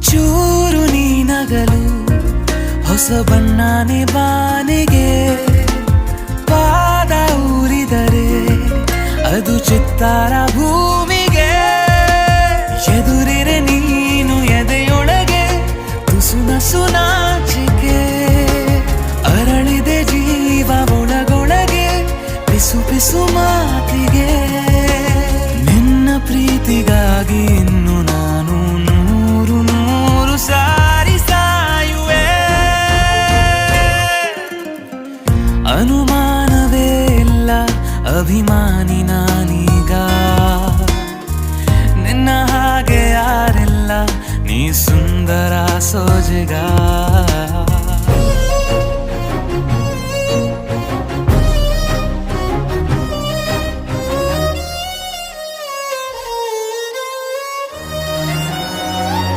ಚೂರು ನೀನಗಲು ಹೊಸ ಬಣ್ಣನೆ ಬಾನಿಗೆ ಪಾದ ಊರಿದರೆ ಅದು ಚಿತ್ತಾರ ಭೂಮಿಗೆ ಎದುರಿರೆ ನೀನು ಎದೆಯೊಳಗೆ ತುಸು ನಸು ನಾಚಿಕೆ ಅರಳಿದೆ ಜೀವ ಒಳಗೊಳಗೆ ಪಿಸು ಪಿಸು ಮಾತಿಗೆ ನಿನ್ನ ಪ್ರೀತಿಗಾಗಿ ಇನ್ನು ನಾನು ನೂರು ನೂರು ಸಾರಿ ಸಾಯುವೆ ಅನುಮಾನವೇ ಇಲ್ಲ ಅಭಿಮಾನಿ ನಾನೀಗ ನಿನ್ನ ಹಾಗೆ ಯಾರಿಲ್ಲ ನೀ ಸುಂದರ ಸೋಜಿಗ